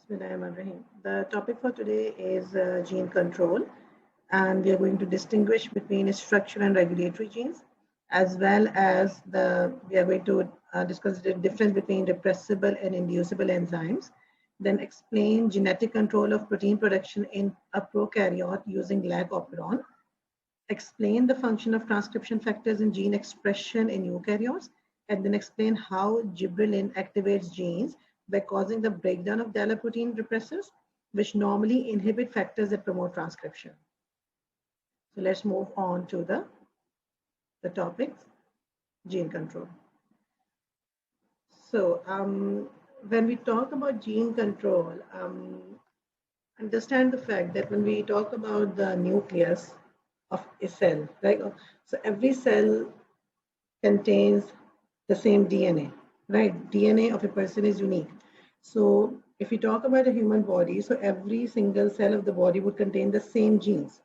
Bismillahirrahmanirrahim. The topic for today is gene control, and we are going to distinguish between structural and regulatory genes, as well as we are going to discuss the difference between repressible and inducible enzymes, then explain genetic control of protein production in a prokaryote using lag operon, explain the function of transcription factors in gene expression in eukaryotes, and then explain how gibberellin activates genes by causing the breakdown of protein repressors, which normally inhibit factors that promote transcription. So let's move on to the topics, gene control. So when we talk about gene control, understand the fact that when we talk about the nucleus of a cell, right? So every cell contains the same DNA, right? DNA of a person is unique. So if we talk about a human body, so every single cell of the body would contain the same genes,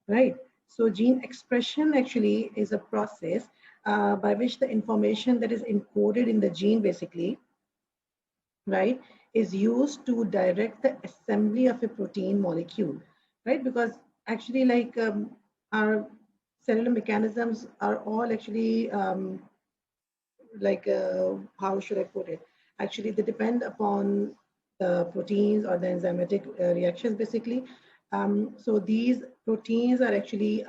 right? So gene expression actually is a process by which the information that is encoded in the gene basically, right, is used to direct the assembly of a protein molecule, right? Because actually our cellular mechanisms are all actually how should I put it? Actually, they depend upon the proteins or the enzymatic reactions, basically. So these proteins are actually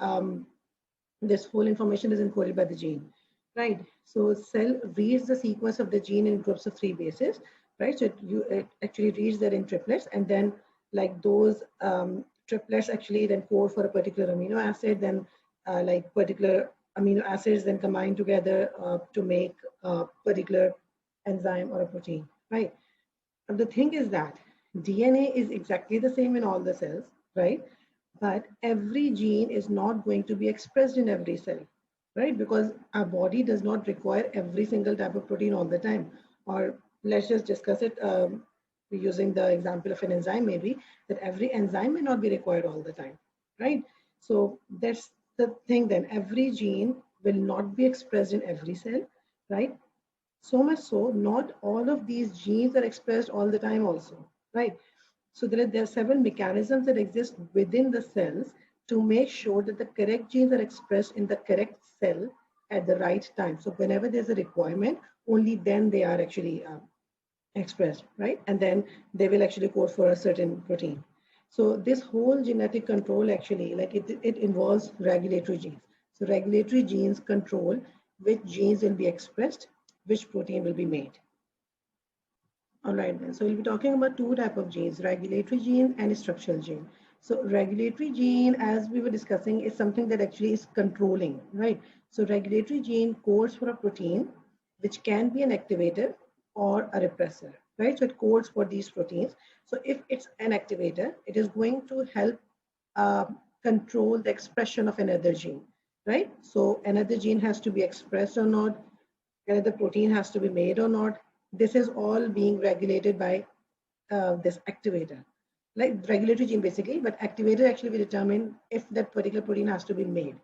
this whole information is encoded by the gene, right? So cell reads the sequence of the gene in groups of three bases, right? So it actually reads that in triplets, and then like those triplets actually then code for a particular amino acid, then like particular amino acids then combine together to make a particular enzyme or a protein, right? And the thing is that DNA is exactly the same in all the cells, right? But every gene is not going to be expressed in every cell, right? Because our body does not require every single type of protein all the time. Or let's just discuss it using the example of an enzyme, maybe that every enzyme may not be required all the time, right? So that's the thing then. Every gene will not be expressed in every cell, right? So much so, not all of these genes are expressed all the time also, right? So there are several mechanisms that exist within the cells to make sure that the correct genes are expressed in the correct cell at the right time. So whenever there's a requirement, only then they are actually expressed, right? And then they will actually code for a certain protein. So this whole genetic control actually, like it involves regulatory genes. So regulatory genes control which genes will be expressed, which protein will be made. All right, then. So we'll be talking about two type of genes, regulatory gene and structural gene. So regulatory gene, as we were discussing, is something that actually is controlling, right? So regulatory gene codes for a protein, which can be an activator or a repressor, right? So it codes for these proteins. So if it's an activator, it is going to help control the expression of another gene, right? So another gene has to be expressed or not, another protein has to be made or not. This is all being regulated by this activator, like regulatory gene basically, but activator actually will determine if that particular protein has to be made,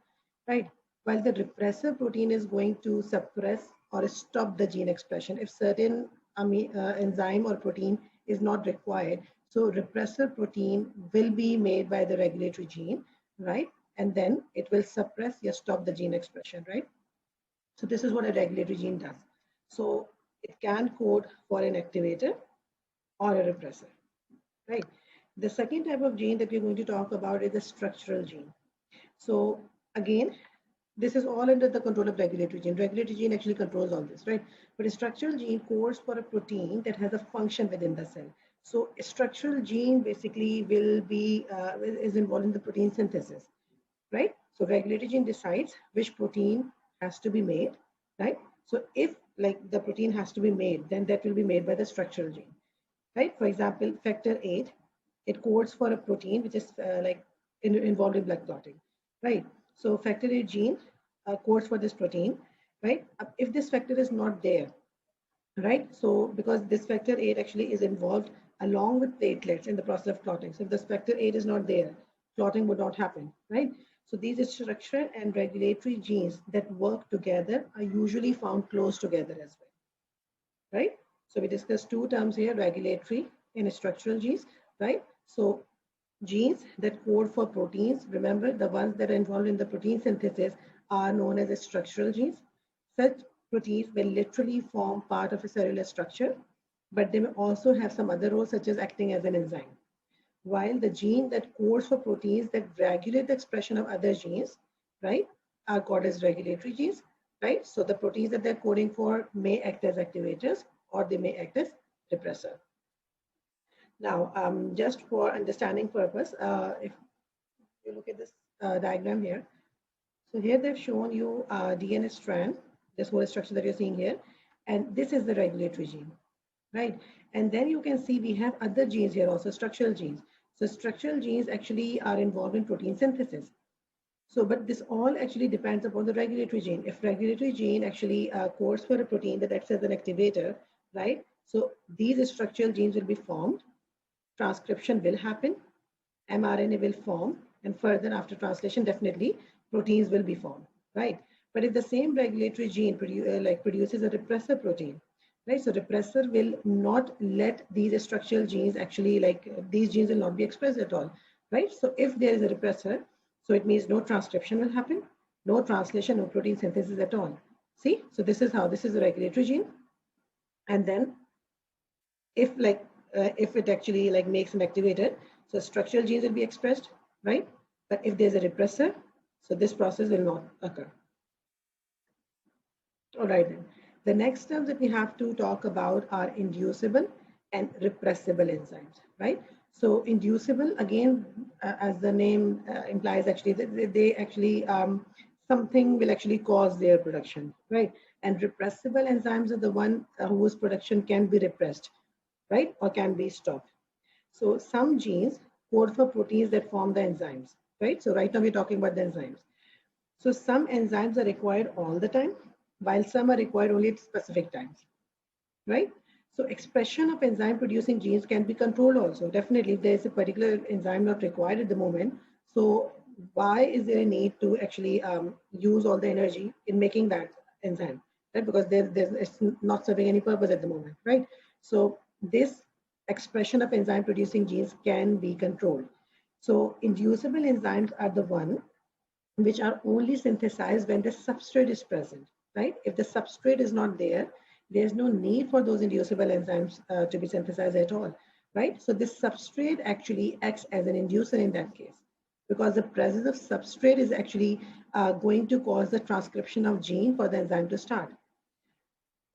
right? While the repressor protein is going to suppress or stop the gene expression if certain enzyme or protein is not required. So repressor protein will be made by the regulatory gene, right? And then it will suppress or stop the gene expression, right? So this is what a regulatory gene does. So it can code for an activator or a repressor, right? The second type of gene that we're going to talk about is the structural gene. So again, this is all under the control of regulatory gene. Regulatory gene actually controls all this, right? But a structural gene codes for a protein that has a function within the cell. So a structural gene basically will be is involved in the protein synthesis, right? So regulatory gene decides which protein has to be made, right? So if like the protein has to be made, then that will be made by the structural gene, right? For example, factor 8, it codes for a protein which is involved in blood clotting, right? So factor 8 gene codes for this protein, right? If this factor is not there, right? So because this factor 8 actually is involved along with platelets in the process of clotting. So if this factor 8 is not there, clotting would not happen, right? So these structure and regulatory genes that work together are usually found close together as well, right? So we discussed two terms here, regulatory and structural genes, right? So genes that code for proteins, remember the ones that are involved in the protein synthesis are known as structural genes. Such proteins will literally form part of a cellular structure, but they may also have some other roles such as acting as an enzyme. While the gene that codes for proteins that regulate the expression of other genes, right, are called as regulatory genes, right? So the proteins that they're coding for may act as activators or they may act as repressor. Now, just for understanding purpose, if you look at this diagram here, so here they've shown you DNA strand, this whole structure that you're seeing here, and this is the regulatory gene, right? And then you can see we have other genes here also, structural genes. So structural genes actually are involved in protein synthesis. So, but this all actually depends upon the regulatory gene. If regulatory gene actually codes for a protein that acts as an activator, right? So these structural genes will be formed, transcription will happen, mRNA will form, and further after translation, definitely proteins will be formed, right? But if the same regulatory gene produces a repressor protein, right? So repressor will not let these structural genes actually these genes will not be expressed at all, right? So if there is a repressor, so it means no transcription will happen, no translation, no protein synthesis at all. See, so this is how this is a regulatory gene, and then if it actually makes an activator, so structural genes will be expressed, right? But if there's a repressor, so this process will not occur. All right, then. The next terms that we have to talk about are inducible and repressible enzymes, right? So inducible, again, as the name implies, actually, they actually, something will actually cause their production, right? And repressible enzymes are the one whose production can be repressed, right? Or can be stopped. So some genes code for proteins that form the enzymes, right? So right now we're talking about the enzymes. So some enzymes are required all the time, while some are required only at specific times, right? So expression of enzyme producing genes can be controlled also. Definitely, if there is a particular enzyme not required at the moment, so why is there a need to actually use all the energy in making that enzyme, right? Because it's not serving any purpose at the moment, right? So this expression of enzyme producing genes can be controlled. So inducible enzymes are the one which are only synthesized when the substrate is present, right? If the substrate is not there, there's no need for those inducible enzymes to be synthesized at all, right? So this substrate actually acts as an inducer in that case, because the presence of substrate is actually going to cause the transcription of gene for the enzyme to start.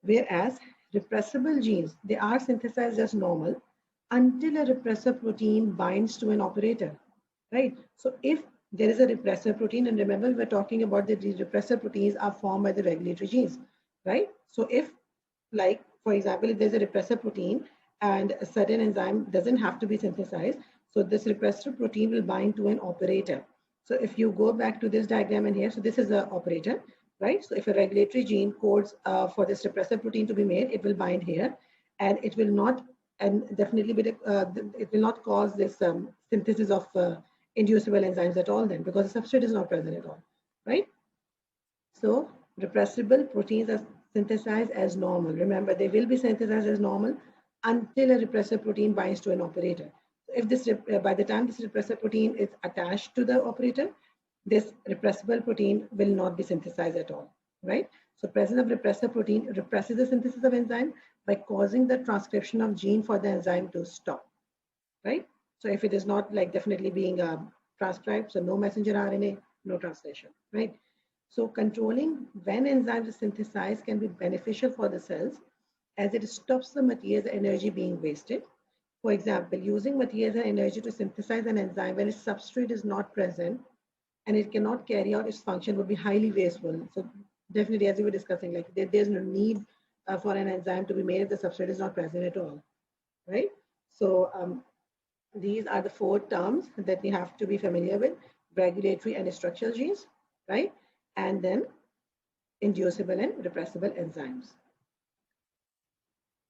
Whereas repressible genes, they are synthesized as normal until a repressor protein binds to an operator, right? So if there is a repressor protein, and remember we're talking about that these repressor proteins are formed by the regulatory genes, right? So if, like, for example, if there's a repressor protein and a certain enzyme doesn't have to be synthesized, so this repressor protein will bind to an operator. So if you go back to this diagram in here, so this is the operator, right? So if a regulatory gene codes for this repressor protein to be made, it will bind here, and it will not, and definitely it will not cause this synthesis of inducible enzymes at all then, because the substrate is not present at all, right? So repressible proteins are synthesized as normal. Remember, they will be synthesized as normal until a repressor protein binds to an operator. So if this, by the time this repressor protein is attached to the operator, this repressible protein will not be synthesized at all, right? So presence of repressor protein represses the synthesis of enzyme by causing the transcription of gene for the enzyme to stop, right? So if it is not definitely being transcribed, so no messenger RNA, no translation, right? So controlling when enzymes are synthesized can be beneficial for the cells as it stops the material's energy being wasted. For example, using materials and energy to synthesize an enzyme when its substrate is not present and it cannot carry out its function would be highly wasteful. So definitely, as we were discussing, there's no need for an enzyme to be made if the substrate is not present at all, right? So these are the four terms that we have to be familiar with: regulatory and structural genes, right? And then inducible and repressible enzymes.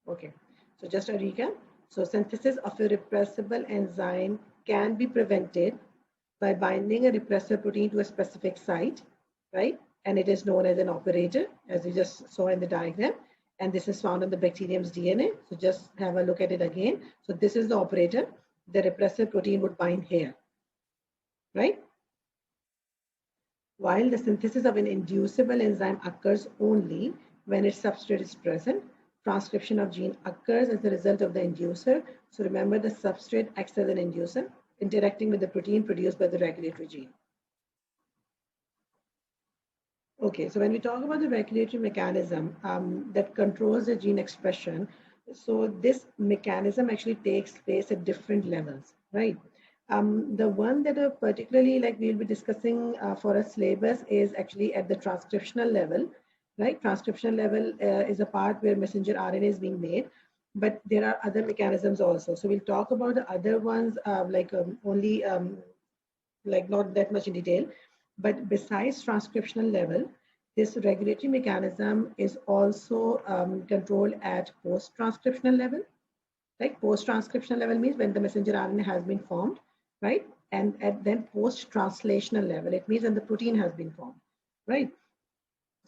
Okay, so just a recap. So synthesis of a repressible enzyme can be prevented by binding a repressor protein to a specific site, right? And it is known as an operator, as we just saw in the diagram. and this is found in the bacterium's DNA. So just have a look at it again. So this is the operator. The repressor protein would bind here, right? While the synthesis of an inducible enzyme occurs only when its substrate is present, transcription of gene occurs as a result of the inducer. So remember, the substrate acts as an inducer, interacting with the protein produced by the regulatory gene. Okay, so when we talk about the regulatory mechanism that controls the gene expression, so this mechanism actually takes place at different levels, right? The one that are particularly like we'll be discussing for a syllabus is actually at the transcriptional level, right? Transcriptional level is a part where messenger RNA is being made, but there are other mechanisms also. So we'll talk about the other ones only like not that much in detail, but besides transcriptional level, this regulatory mechanism is also controlled at post-transcriptional level. Like post-transcriptional level means when the messenger RNA has been formed, right? And at then post-translational level, it means when the protein has been formed, right?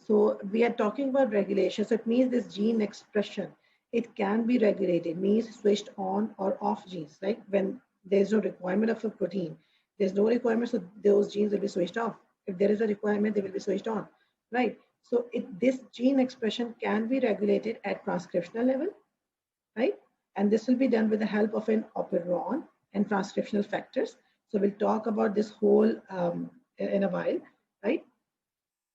So we are talking about regulation. So it means this gene expression, it can be regulated, means switched on or off genes, right? When there's no requirement of a protein, there's no requirement, so those genes will be switched off. If there is a requirement, they will be switched on, right? So this gene expression can be regulated at transcriptional level, right? And this will be done with the help of an operon and transcriptional factors. So we'll talk about this whole in a while, right?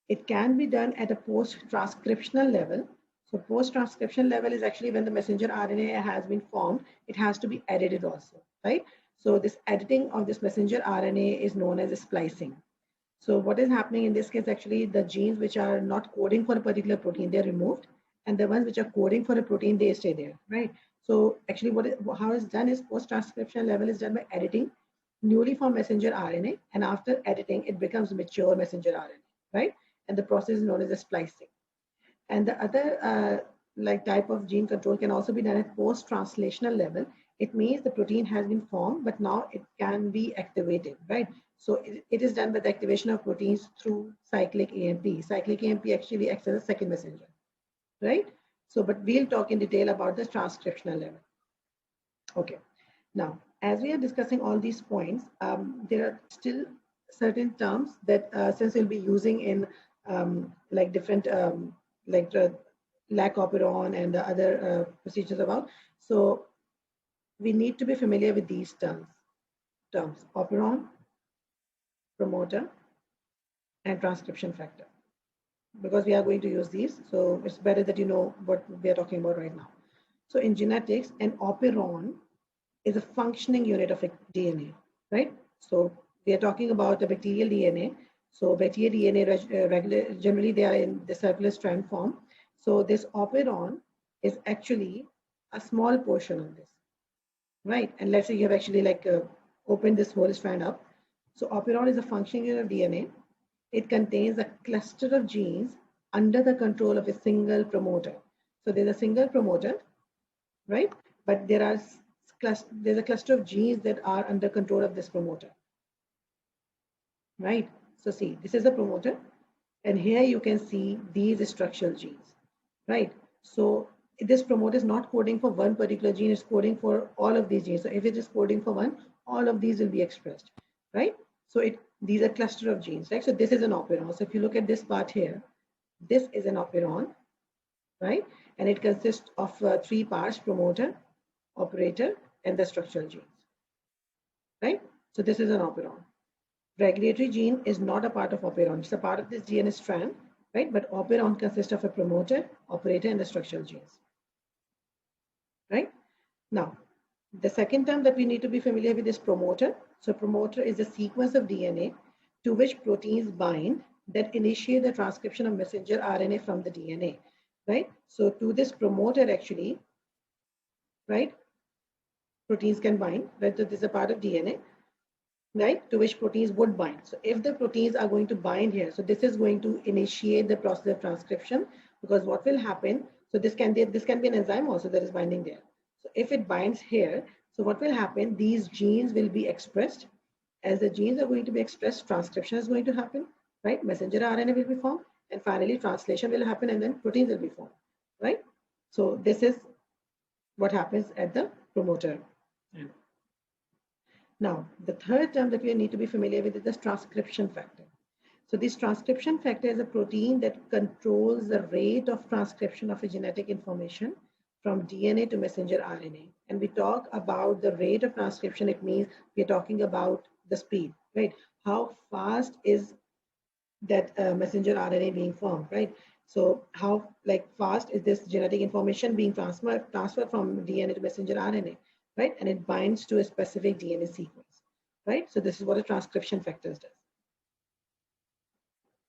It can be done at a post-transcriptional level. So post-transcription level is actually when the messenger RNA has been formed, it has to be edited also, right? So this editing of this messenger RNA is known as splicing. So what is happening in this case, actually the genes which are not coding for a particular protein, they're removed, and the ones which are coding for a protein, they stay there, right? So actually how it's done is post-transcription level is done by editing newly formed messenger RNA, and after editing, it becomes mature messenger RNA, right? And the process is known as the splicing. And the other like type of gene control can also be done at post-translational level. It means the protein has been formed, but now it can be activated, right? So it is done by the activation of proteins through cyclic AMP. Cyclic AMP actually acts as a second messenger, right? So, but we'll talk in detail about the transcriptional level. Okay. Now, as we are discussing all these points, there are still certain terms that since we'll be using in like different like the lac operon and the other procedures about. So we need to be familiar with these terms. Operon, promoter, and transcription factor. Because we are going to use these, so it's better that you know what we are talking about right now. So in genetics, an operon is a functioning unit of a DNA, right? So we are talking about the bacterial DNA. So bacterial DNA, generally they are in the circular strand form. So this operon is actually a small portion of this, right? And let's say you have actually like opened this whole strand up. So operon is a functioning unit of DNA. It contains a cluster of genes under the control of a single promoter. So there's a single promoter, right? But there's a cluster of genes that are under control of this promoter, right? So see, this is a promoter, and here you can see these structural genes, right? So this promoter is not coding for one particular gene, it's coding for all of these genes. So if it is coding for one, all of these will be expressed, right? So these are cluster of genes, right? So this is an operon. So if you look at this part here, this is an operon, right? And it consists of three parts: promoter, operator, and the structural genes, right? So this is an operon. Regulatory gene is not a part of operon. It's a part of this DNA strand, right? But operon consists of a promoter, operator, and the structural genes, right? Now, the second term that we need to be familiar with is promoter. So promoter is a sequence of DNA to which proteins bind that initiate the transcription of messenger RNA from the DNA, right? So to this promoter actually, right, proteins can bind, right? So this is a part of DNA, right, to which proteins would bind. So if the proteins are going to bind here, so this is going to initiate the process of transcription, because what will happen, so this can be an enzyme also that is binding there. So if it binds here, so what will happen, these genes will be expressed. As the genes are going to be expressed, transcription is going to happen, right? Messenger RNA will be formed, and finally translation will happen, and then proteins will be formed, right? So this is what happens at the promoter. Now, the third term that we need to be familiar with is the transcription factor. So this transcription factor is a protein that controls the rate of transcription of a genetic information from DNA to messenger RNA. And we talk about the rate of transcription, it means we're talking about the speed, right? How fast is that messenger RNA being formed, right? So how fast is this genetic information being transferred from DNA to messenger RNA, right? And it binds to a specific DNA sequence, right? So this is what a transcription factor does.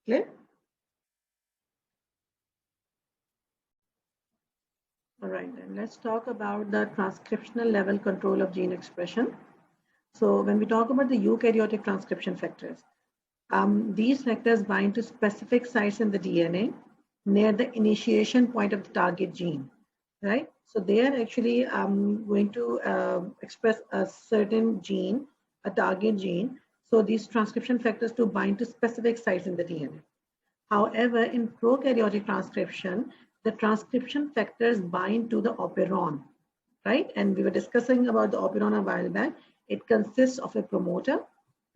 Clear? All right, then let's talk about the transcriptional level control of gene expression. So when we talk about the eukaryotic transcription factors, these factors bind to specific sites in the DNA near the initiation point of the target gene, right? So they are actually going to express a certain gene, a target gene. So these transcription factors to bind to specific sites in the DNA. However, in prokaryotic transcription, the transcription factors bind to the operon, right? And we were discussing about the operon a while back. It consists of a promoter,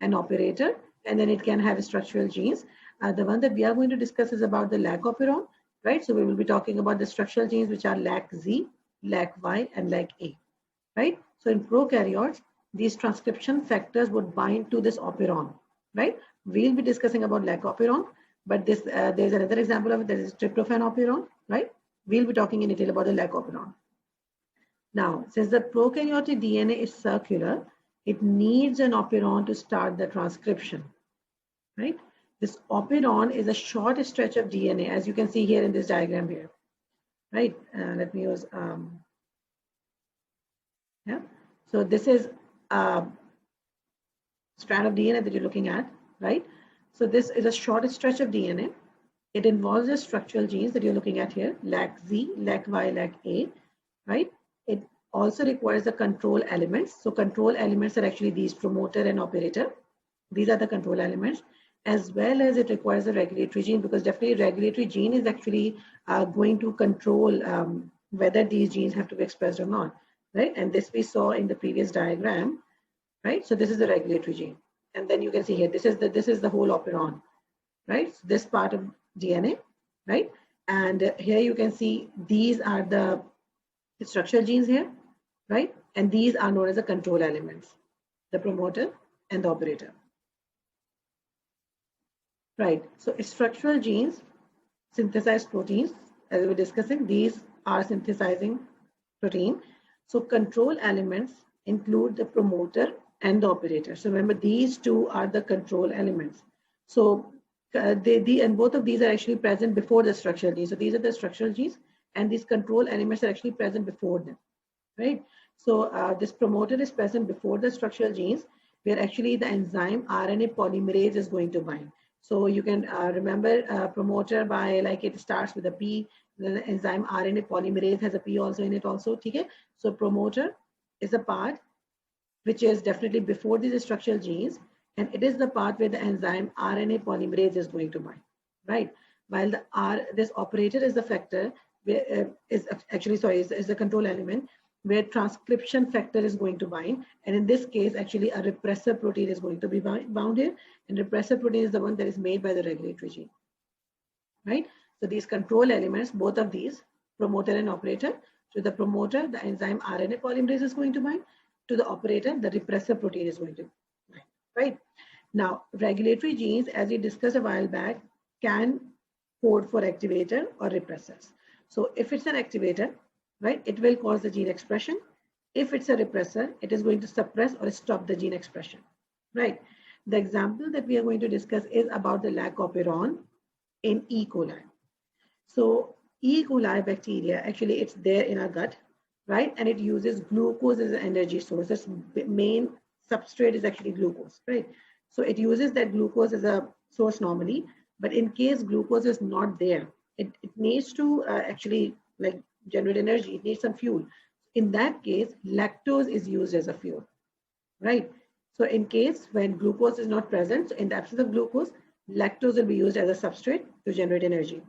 an operator, and then it can have structural genes. The one that we are going to discuss is about the lac operon, right? So we will be talking about the structural genes which are LAC-Z, LAC-Y, and LAC-A, right? So in prokaryotes, these transcription factors would bind to this operon, right? We'll be discussing about lac operon, but this there's another example of it, that is tryptophan operon, right? We'll be talking in detail about the lac operon. Now, since the prokaryotic DNA is circular, it needs an operon to start the transcription, right? This operon is a short stretch of DNA, as you can see here in this diagram here, right? Let me use, yeah. So this is a strand of DNA that you're looking at, right? So this is a short stretch of DNA. It involves the structural genes that you're looking at here, LAC-Z, LAC-Y, LAC-A, right? It also requires the control elements. So control elements are actually these promoter and operator. These are the control elements, as well as it requires a regulatory gene, because definitely regulatory gene is actually going to control whether these genes have to be expressed or not, right? And this we saw in the previous diagram, right? So this is the regulatory gene. And then you can see here, this is the whole operon, right? So this part of DNA, right? And here you can see these are the structural genes here, right? And these are known as the control elements, the promoter and the operator, right? So structural genes synthesize proteins, as we were discussing. These are synthesizing protein. So control elements include the promoter and the operator. So remember, these two are the control elements. So and both of these are actually present before the structural genes. So these are the structural genes, and these control elements are actually present before them, right? So this promoter is present before the structural genes, where actually the enzyme RNA polymerase is going to bind. So you can remember promoter by, like, it starts with a P, then the enzyme RNA polymerase has a P also in it also, okay? So promoter is a part which is definitely before these structural genes, and it is the part where the enzyme RNA polymerase is going to bind, right? While this operator is the factor, where, is the control element, where transcription factor is going to bind. And in this case, actually a repressor protein is going to be bound here, and repressor protein is the one that is made by the regulatory gene, right? So these control elements, both of these, promoter and operator, to the promoter, the enzyme RNA polymerase is going to bind. To the operator, the repressor protein is going to bind, right? Now, regulatory genes, as we discussed a while back, can code for activator or repressors. So if it's an activator, right, it will cause the gene expression. If it's a repressor, it is going to suppress or stop the gene expression, right? The example that we are going to discuss is about the lac operon in E. coli. So E. coli bacteria, actually it's there in our gut, right? And it uses glucose as an energy source. Its main substrate is actually glucose, right? So it uses that glucose as a source normally, but in case glucose is not there, it needs to actually like generate energy. It needs some fuel. In that case, lactose is used as a fuel, right? So in case when glucose is not present, so in the absence of glucose, lactose will be used as a substrate to generate energy.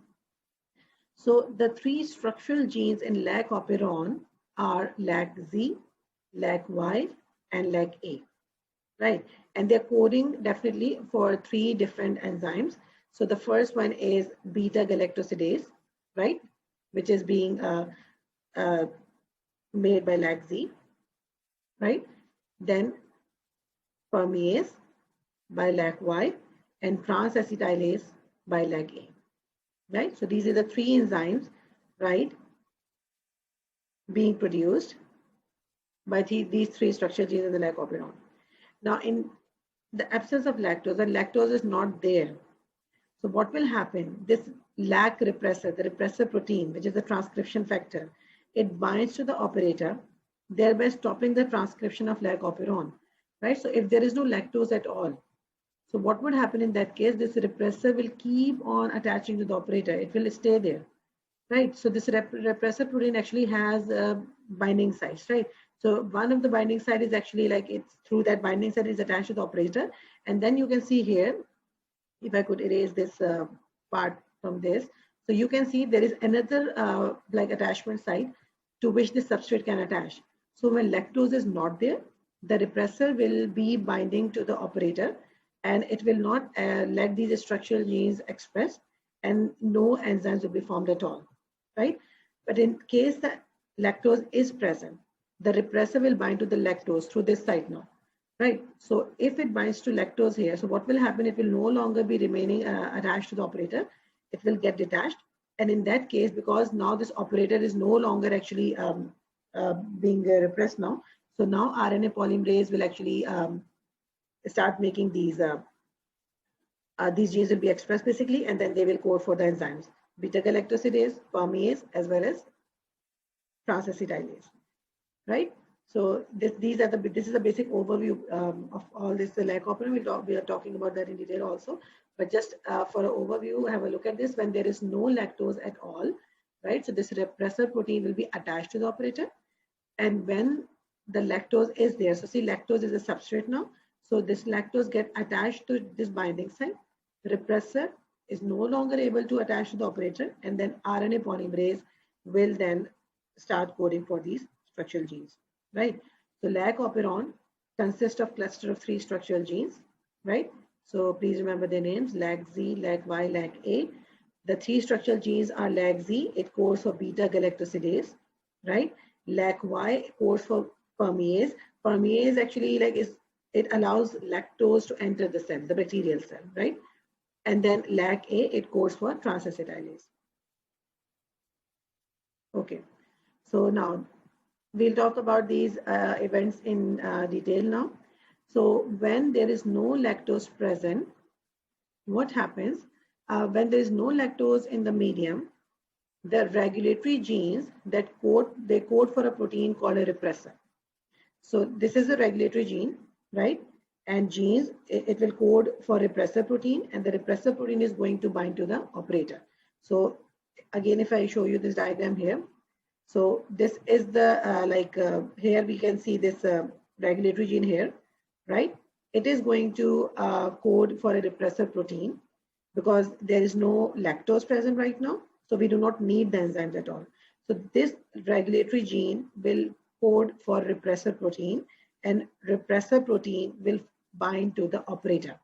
So the three structural genes in lac operon are LAC-Z, LAC-Y, and LAC-A, right? And they're coding definitely for three different enzymes. So the first one is beta galactosidase, right? Which is being uh, made by LAC-Z, right? Then permease by LAC-Y and transacetylase by LAC-A, right? So these are the three enzymes, right, being produced by these three structural genes in the lac operon. Now, in the absence of lactose, and lactose is not there. So what will happen? This lac repressor, the repressor protein, which is the transcription factor, it binds to the operator, thereby stopping the transcription of lac operon, right? So if there is no lactose at all, so what would happen in that case? This repressor will keep on attaching to the operator. It will stay there, right? So this repressor protein actually has binding sites, right? So one of the binding site is actually like it's through that binding site is attached to the operator. And then you can see here, if I could erase this part from this. So you can see there is another like attachment site to which the substrate can attach. So when lactose is not there, the repressor will be binding to the operator and it will not let these structural genes express and no enzymes will be formed at all, right? But in case that lactose is present, the repressor will bind to the lactose through this site now, right? So if it binds to lactose here, so what will happen? It will no longer be remaining attached to the operator. It will get detached. And in that case, because now this operator is no longer actually being repressed now, so now RNA polymerase will actually start making these genes will be expressed basically, and then they will code for the enzymes, beta galactosidase, permease, as well as transacetylase, right? So these are this is a basic overview of all this lac operon. We are talking about that in detail also, but just for an overview, have a look at this. When there is no lactose at all, right? So this repressor protein will be attached to the operator, and when the lactose is there, so see lactose is a substrate now. So this lactose get attached to this binding site. The repressor is no longer able to attach to the operator, and then RNA polymerase will then start coding for these structural genes, right? So lac operon consists of cluster of three structural genes, right? So please remember their names: LAC-Z, LAC-Y, LAC-A. The three structural genes are LAC-Z, it codes for beta galactosidase, right? LAC-Y codes for permease. Permease actually it allows lactose to enter the cell, the bacterial cell, right? And then LAC-A, it codes for transacetylase. Okay, so now we'll talk about these events in detail now. So when there is no lactose present, what happens? When there is no lactose in the medium, the regulatory genes that code for a protein called a repressor. So this is a regulatory gene, right? And genes, it will code for repressor protein, and the repressor protein is going to bind to the operator. So again, if I show you this diagram here, so this is the here we can see this regulatory gene here, right? It is going to code for a repressor protein because there is no lactose present right now. So we do not need the enzymes at all. So this regulatory gene will code for repressor protein, and repressor protein will bind to the operator.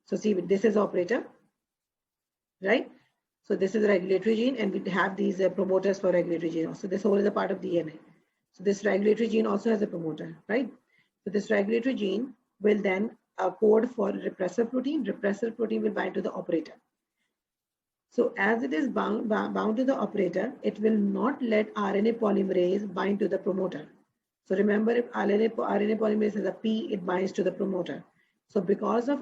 So see, this is operator, right? So this is a regulatory gene, and we have these promoters for regulatory gene. So this whole is a part of DNA. So this regulatory gene also has a promoter, right? So this regulatory gene will then code for repressor protein. Repressor protein will bind to the operator. So as it is bound to the operator, it will not let RNA polymerase bind to the promoter. So remember, if RNA polymerase has a P, it binds to the promoter. So because of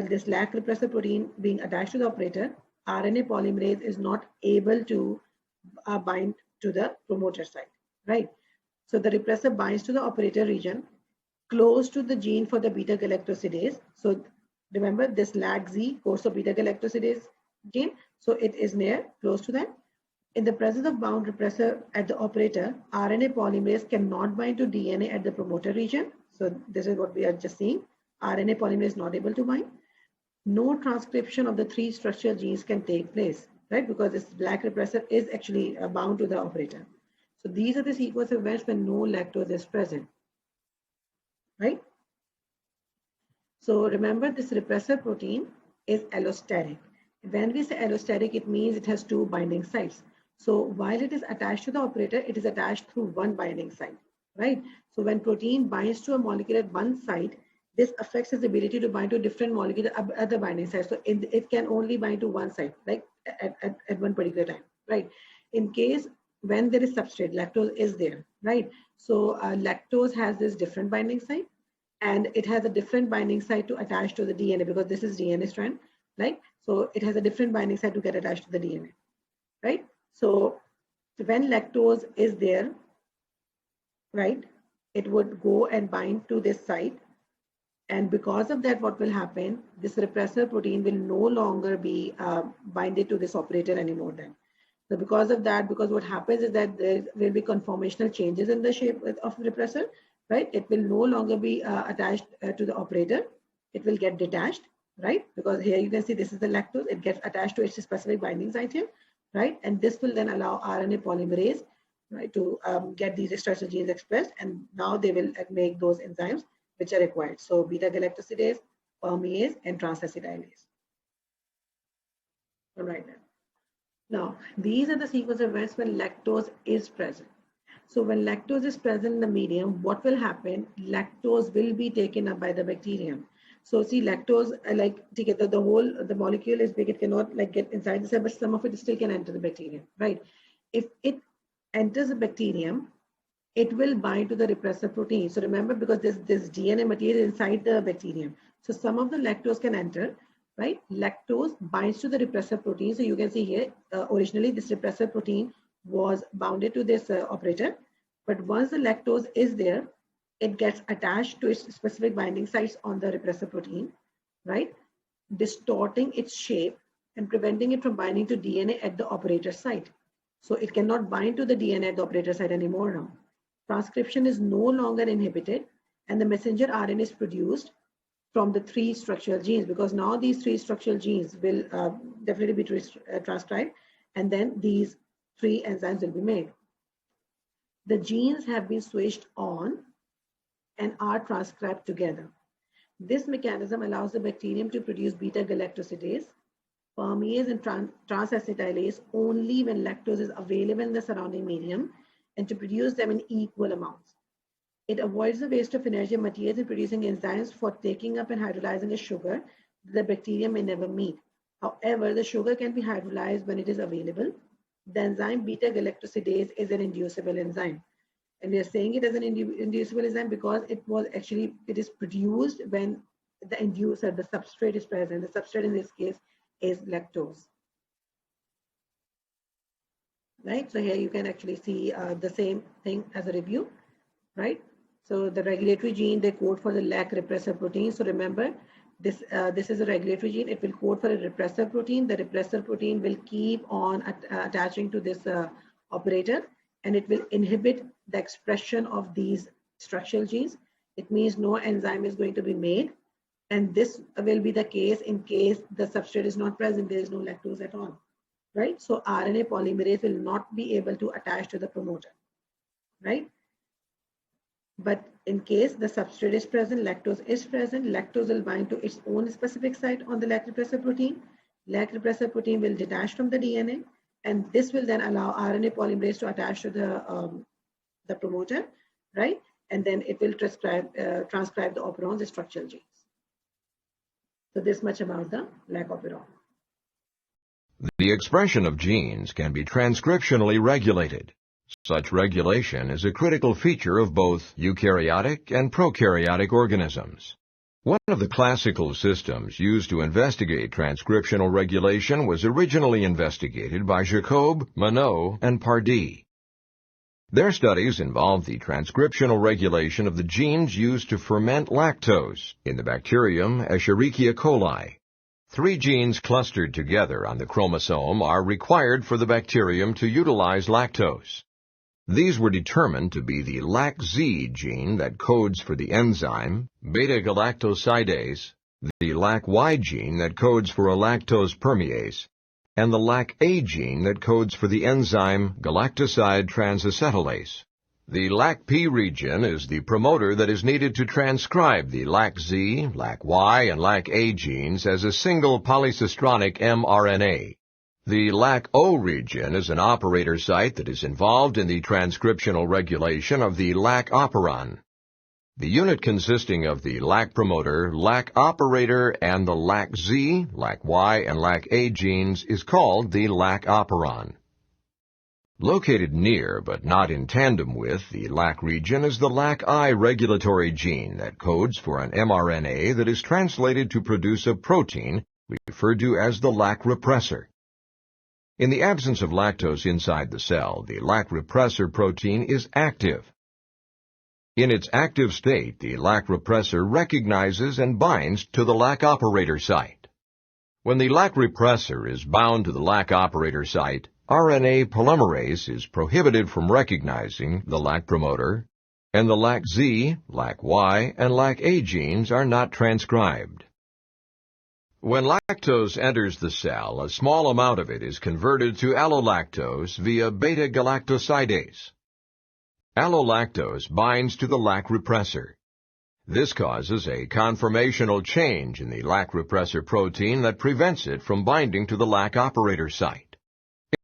this lac repressor protein being attached to the operator, RNA polymerase is not able to bind to the promoter site, right? So the repressor binds to the operator region close to the gene for the beta galactosidase. So remember, this LAC-Z codes for beta galactosidase gene. So it is near, close to that. In the presence of bound repressor at the operator, RNA polymerase cannot bind to DNA at the promoter region. So this is what we are just seeing. RNA polymerase is not able to bind. No transcription of the three structural genes can take place. right? Because this lac repressor is actually bound to the operator. So these are the sequence of events when no lactose is present, right? So remember, this repressor protein is allosteric. When we say allosteric, it means it has two binding sites. So while it is attached to the operator, it is attached through one binding site, right? So when protein binds to a molecule at one site, this affects its ability to bind to different molecules at the binding site. So it can only bind to one site, like at one particular time, right? In case when there is substrate, lactose is there, right? So lactose has this different binding site, and it has a different binding site to attach to the DNA, because this is DNA strand, right? So it has a different binding site to get attached to the DNA, right? So when lactose is there, right, it would go and bind to this site. And because of that, what will happen, this repressor protein will no longer be binded to this operator anymore then. So because of that, because what happens is that there will be conformational changes in the shape of repressor, right? It will no longer be attached to the operator. It will get detached, right? Because here you can see this is the lactose. It gets attached to its specific binding site here, right? And this will then allow RNA polymerase, right, to get these structural genes expressed. And now they will make those enzymes which are required. So beta galactosidase, permease, and transacetylase. All right then. Now, these are the sequence of events when lactose is present. So when lactose is present in the medium, what will happen? Lactose will be taken up by the bacterium. So see, lactose, like together, the molecule is big, it cannot like get inside the cell, but some of it still can enter the bacterium, right? If it enters the bacterium, it will bind to the repressor protein. So remember, because this DNA material inside the bacterium, so some of the lactose can enter, right? Lactose binds to the repressor protein. So you can see here, originally this repressor protein was bounded to this operator, but once the lactose is there, it gets attached to its specific binding sites on the repressor protein, right? Distorting its shape and preventing it from binding to DNA at the operator site. So it cannot bind to the DNA at the operator site anymore now. Transcription is no longer inhibited, and the messenger RNA is produced from the three structural genes, because now these three structural genes will definitely be transcribed, and then these three enzymes will be made. The genes have been switched on and are transcribed together. This mechanism allows the bacterium to produce beta galactosidase, permease, and transacetylase only when lactose is available in the surrounding medium, and to produce them in equal amounts. It avoids the waste of energy and materials in producing enzymes for taking up and hydrolyzing a sugar that the bacterium may never meet. However, the sugar can be hydrolyzed when it is available. The enzyme beta galactosidase is an inducible enzyme. And we are saying it as an inducible enzyme because it is produced when the inducer, the substrate, is present. The substrate in this case is lactose. Right, so here you can actually see the same thing as a review, right? So the regulatory gene, they code for the lac repressor protein. So remember, this is a regulatory gene. It will code for a repressor protein. The repressor protein will keep on attaching to this operator, and it will inhibit the expression of these structural genes. It means no enzyme is going to be made, and this will be the case in case the substrate is not present. There is no lactose at all. Right? So RNA polymerase will not be able to attach to the promoter, right? But in case the substrate is present, lactose will bind to its own specific site on the lac repressor protein. Lac repressor protein will detach from the DNA, and this will then allow RNA polymerase to attach to the promoter, right? And then it will transcribe the operons, the structural genes. So this much about the lac operon. The expression of genes can be transcriptionally regulated. Such regulation is a critical feature of both eukaryotic and prokaryotic organisms. One of the classical systems used to investigate transcriptional regulation was originally investigated by Jacob, Monod, and Pardee. Their studies involved the transcriptional regulation of the genes used to ferment lactose in the bacterium Escherichia coli. 3 genes clustered together on the chromosome are required for the bacterium to utilize lactose. These were determined to be the LAC-Z gene that codes for the enzyme beta-galactosidase, the LAC-Y gene that codes for a lactose permease, and the LAC-A gene that codes for the enzyme galactoside transacetylase. The LAC-P region is the promoter that is needed to transcribe the LAC-Z, LAC-Y, and LAC-A genes as a single polycistronic mRNA. The LAC-O region is an operator site that is involved in the transcriptional regulation of the LAC operon. The unit consisting of the LAC promoter, LAC operator, and the LAC-Z, LAC-Y, and LAC-A genes is called the LAC operon. Located near, but not in tandem with, the LAC region is the LAC-I regulatory gene that codes for an mRNA that is translated to produce a protein referred to as the LAC repressor. In the absence of lactose inside the cell, the LAC repressor protein is active. In its active state, the LAC repressor recognizes and binds to the LAC operator site. When the LAC repressor is bound to the LAC operator site, RNA polymerase is prohibited from recognizing the LAC promoter, and the LAC-Z, LAC-Y, and LAC-A genes are not transcribed. When lactose enters the cell, a small amount of it is converted to allolactose via beta-galactosidase. Allolactose binds to the LAC repressor. This causes a conformational change in the LAC repressor protein that prevents it from binding to the LAC operator site.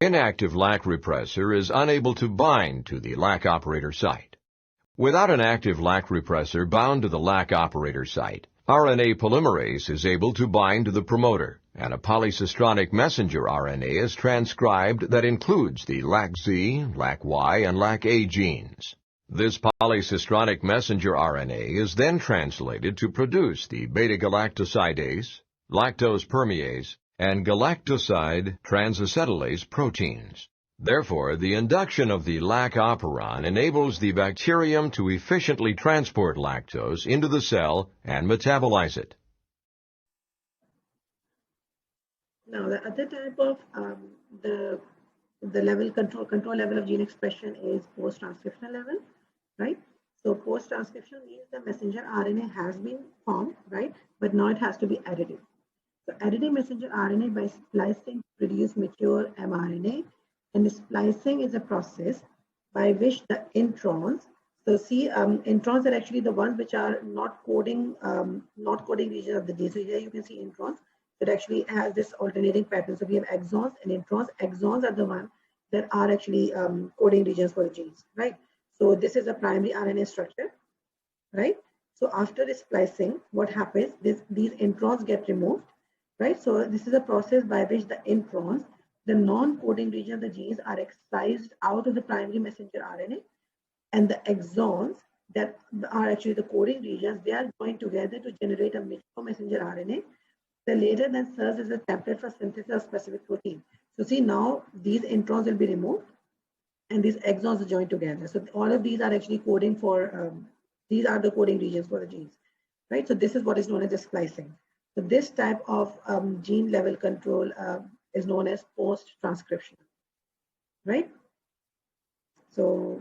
Inactive LAC repressor is unable to bind to the LAC operator site. Without an active LAC repressor bound to the LAC operator site, RNA polymerase is able to bind to the promoter, and a polycistronic messenger RNA is transcribed that includes the LAC-Z, LAC-Y, and LAC-A genes. This polycistronic messenger RNA is then translated to produce the beta-galactosidase, lactose permease, and galactoside transacetylase proteins. Therefore, the induction of the LAC operon enables the bacterium to efficiently transport lactose into the cell and metabolize it. Now, the other type of the level control level of gene expression is post-transcriptional level, right? So post-transcription means the messenger RNA has been formed, right? But now it has to be edited. So editing messenger RNA by splicing to produce mature mRNA, and splicing is a process by which the introns, so see, introns are actually the ones which are not coding regions of the gene. So here you can see introns that actually has this alternating pattern. So we have exons and introns. Exons are the ones that are actually coding regions for the genes, right? So this is a primary RNA structure, right? So after this splicing, what happens? These introns get removed, right? So this is a process by which the introns, the non-coding region of the genes, are excised out of the primary messenger RNA, and the exons that are actually the coding regions, they are joined together to generate a mature messenger RNA that later then serves as a template for synthesis of specific protein. So see, now these introns will be removed and these exons are joined together. So all of these are actually coding for, these are the coding regions for the genes, right? So this is what is known as the splicing. So this type of gene level control is known as post-transcription, right? So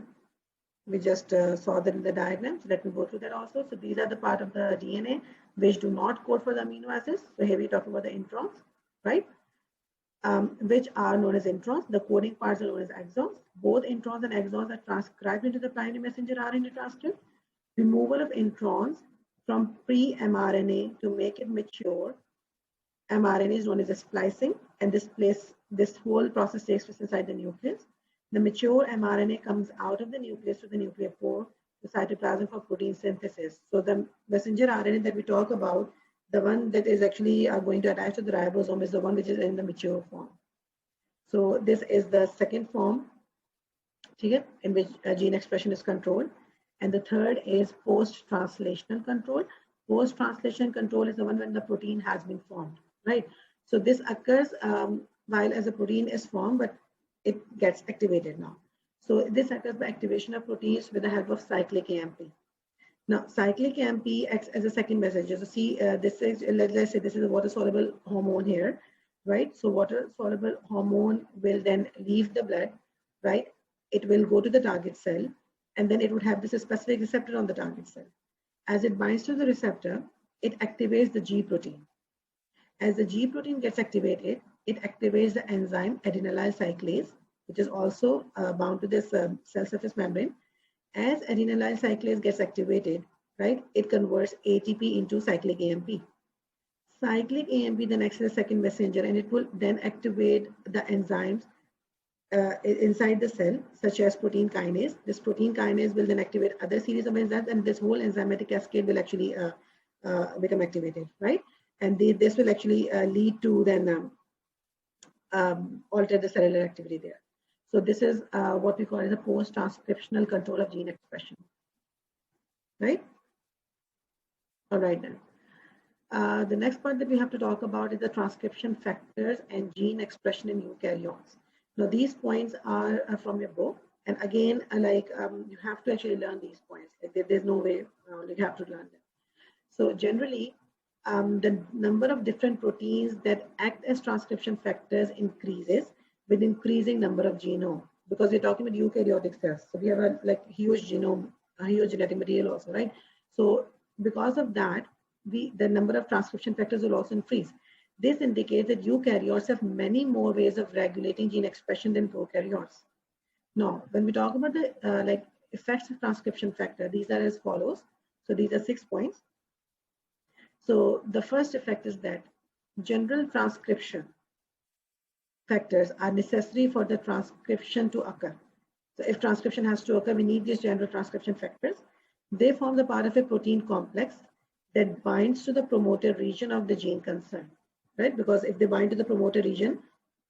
we just saw that in the diagram. So let me go through that also. So these are the part of the DNA which do not code for the amino acids. So here we talk about the introns, right? Which are known as introns. The coding parts are known as exons. Both introns and exons are transcribed into the primary messenger RNA transcript. Removal of introns from pre-mRNA to make it mature mRNA is known as a splicing, and this whole process takes place inside the nucleus. The mature mRNA comes out of the nucleus to the nuclear pore, the cytoplasm for protein synthesis. So the messenger RNA that we talk about, the one that is actually going to attach to the ribosome, is the one which is in the mature form. So this is the second form in which gene expression is controlled. And the third is post-translational control. Post-translation control is the one when the protein has been formed, right? So this occurs while as a protein is formed, but it gets activated now. So this occurs by activation of proteins with the help of cyclic AMP. Now, cyclic AMP acts as a second messenger. So see, this is, let's say this is a water-soluble hormone here, right? So water-soluble hormone will then leave the blood, right? It will go to the target cell, and then it would have this specific receptor on the target cell. As it binds to the receptor, it activates the G protein. As the G protein gets activated, it activates the enzyme adenylyl cyclase, which is also bound to this cell surface membrane. As adenylyl cyclase gets activated, right, it converts ATP into cyclic AMP. Cyclic AMP then acts as a second messenger, and it will then activate the enzymes inside the cell, such as protein kinase. This protein kinase will then activate other series of enzymes, and this whole enzymatic cascade will actually become activated, right? And this will actually lead to then alter the cellular activity there. So this is what we call as a post-transcriptional control of gene expression, right? All right then. The next part that we have to talk about is the transcription factors and gene expression in eukaryotes. Now these points are from your book, and again, you have to actually learn these points. Like, there's no way you have to learn them. So generally, the number of different proteins that act as transcription factors increases with increasing number of genome, because we're talking about eukaryotic cells. So we have a huge genome, a huge genetic material also, right? So because of that, the number of transcription factors will also increase. This indicates that eukaryotes have many more ways of regulating gene expression than prokaryotes. Now, when we talk about the effects of transcription factor, these are as follows. So these are 6 points. So the first effect is that general transcription factors are necessary for the transcription to occur. So if transcription has to occur, we need these general transcription factors. They form the part of a protein complex that binds to the promoter region of the gene concerned, right? Because if they bind to the promoter region,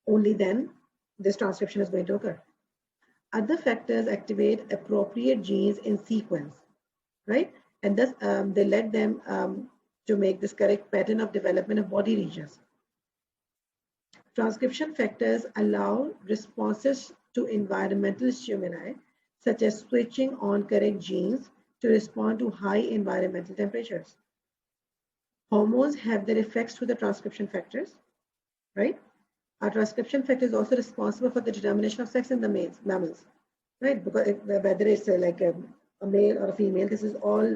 only then this transcription is going to occur. Other factors activate appropriate genes in sequence, right? And thus they let them to make this correct pattern of development of body regions. Transcription factors allow responses to environmental stimuli, such as switching on correct genes to respond to high environmental temperatures. Hormones have their effects through the transcription factors, right? Our transcription factor is also responsible for the determination of sex in the mammals, right? Because whether it's a male or a female, this is all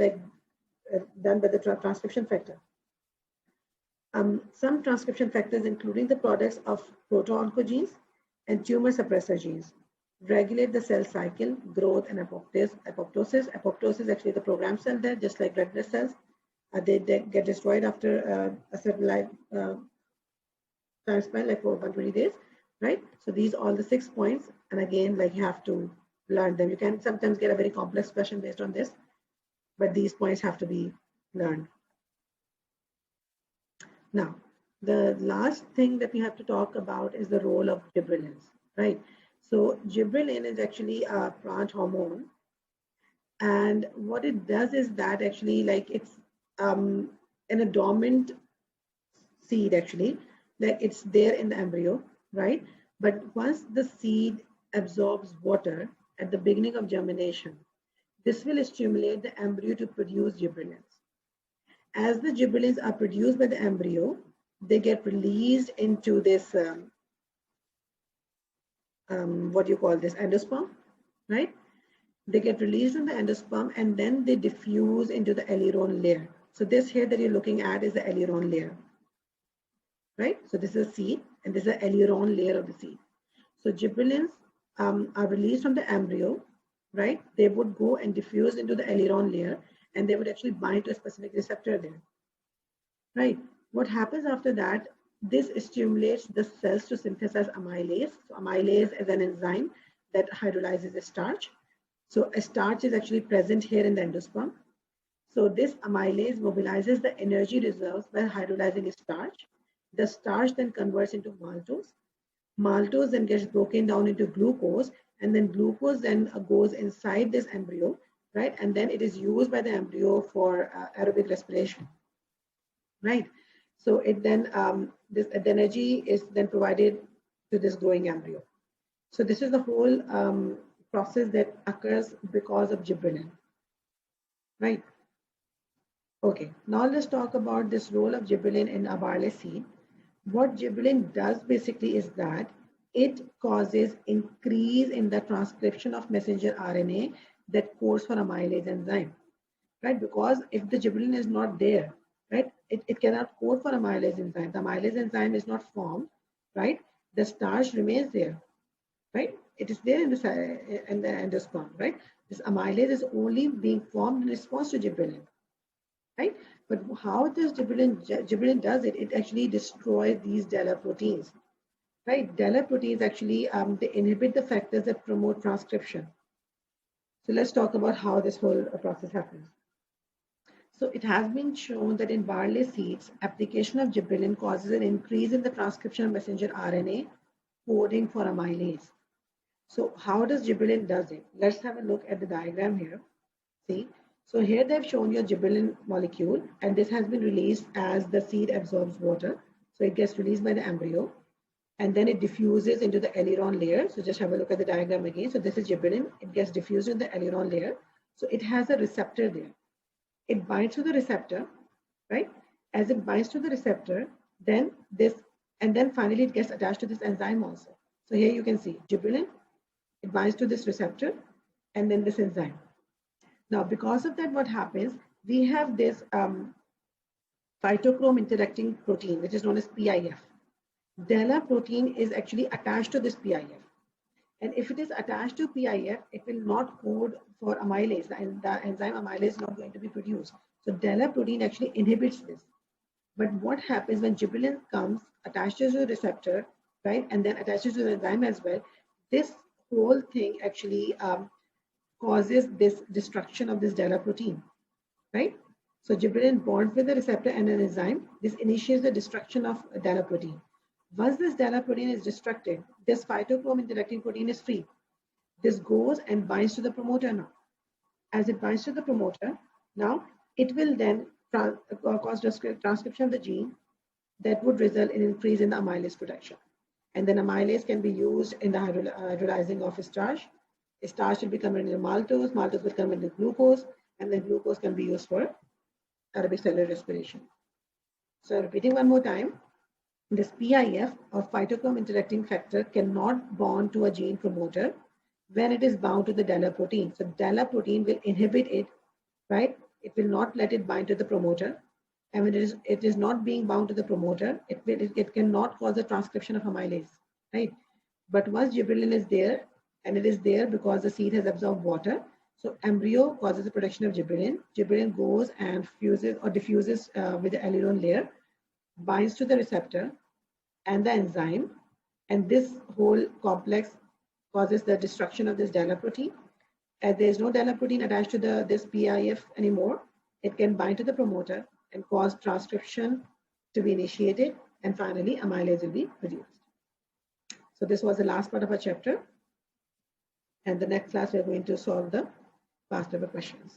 done by the transcription factor. Some transcription factors, including the products of proto-oncogenes and tumor suppressor genes, regulate the cell cycle, growth, and apoptosis. Apoptosis is actually the programmed cell there, just like red blood cells. They get destroyed after a certain life time span, like for 120 days, right? So these are all the 6 points. And again, you have to learn them. You can sometimes get a very complex question based on this, but these points have to be learned. Now, the last thing that we have to talk about is the role of gibberellins, right? So gibberellin is actually a plant hormone. And what it does is that actually it's in a dormant seed actually, it's there in the embryo, right? But once the seed absorbs water at the beginning of germination, this will stimulate the embryo to produce gibberellins. As the gibberellins are produced by the embryo, they get released into this, endosperm, right? They get released in the endosperm and then they diffuse into the aileron layer. So this here that you're looking at is the aileron layer, right? So this is a seed and this is the aileron layer of the seed. So gibberellins are released from the embryo, right? They would go and diffuse into the aileron layer and they would actually bind to a specific receptor there, right? What happens after that, this stimulates the cells to synthesize amylase. So amylase is an enzyme that hydrolyzes a starch. So a starch is actually present here in the endosperm. So this amylase mobilizes the energy reserves by hydrolyzing a starch. The starch then converts into maltose. Maltose then gets broken down into glucose, and then glucose then goes inside this embryo, right? And then it is used by the embryo for aerobic respiration, right? So it then, the energy is then provided to this growing embryo. So this is the whole process that occurs because of gibberellin, right? Okay, now let's talk about this role of gibberellin in a barley seed. What gibberellin does basically is that it causes increase in the transcription of messenger RNA that codes for amylase enzyme, right? Because if the gibberellin is not there, right, it cannot code for amylase enzyme. The amylase enzyme is not formed right? The starch remains there, right? It is there in the endosperm, right? This amylase is only being formed in response to gibberellin, right? But how does gibberellin does it? It actually destroys these DELA proteins, right? DELA proteins actually they inhibit the factors that promote transcription. So let's talk about how this whole process happens. So it has been shown that in barley seeds, application of gibberellin causes an increase in the transcription of messenger RNA coding for amylase. So how does gibberellin does it? Let's have a look at the diagram here. See, so here they've shown your gibberellin molecule, and this has been released as the seed absorbs water. So it gets released by the embryo, and then it diffuses into the aileron layer. So just have a look at the diagram again. So this is gibberellin. It gets diffused in the aileron layer. So it has a receptor there. It binds to the receptor, right? As it binds to the receptor, then this, and then finally it gets attached to this enzyme also. So here you can see gibberellin, it binds to this receptor, and then this enzyme. Now, because of that, what happens? We have this phytochrome interacting protein, which is known as PIF. DELA protein is actually attached to this PIF. And if it is attached to PIF, it will not code for amylase, and the enzyme amylase is not going to be produced. So DELA protein actually inhibits this. But what happens when gibberellin comes, attaches to the receptor, right, and then attaches to the enzyme as well, this whole thing actually causes this destruction of this DELA protein, right? So gibberellin bonds with the receptor and an enzyme. This initiates the destruction of DELA protein. Once this DELA protein is destructed, this phytochrome interacting protein is free. This goes and binds to the promoter now. As it binds to the promoter, now it will then cause transcription of the gene that would result in increase in the amylase production. And then amylase can be used in the hydrolyzing of starch. Starch will be converted into maltose, maltose will convert into glucose, and then glucose can be used for aerobic cellular respiration. So repeating one more time, this PIF or phytochrome interacting factor cannot bond to a gene promoter when it is bound to the DELA protein. So DELA protein will inhibit it, right? It will not let it bind to the promoter. And when it is not being bound to the promoter, it cannot cause the transcription of amylase, right? But once gibberellin is there, and it is there because the seed has absorbed water, so embryo causes the production of gibberellin. Gibberellin goes and fuses or diffuses with the aileron layer, binds to the receptor and the enzyme, and this whole complex causes the destruction of this DELA protein. As there is no DELA protein attached to this PIF anymore, it can bind to the promoter and cause transcription to be initiated, and finally amylase will be produced. So this was the last part of our chapter, and the next class we are going to solve the past paper questions.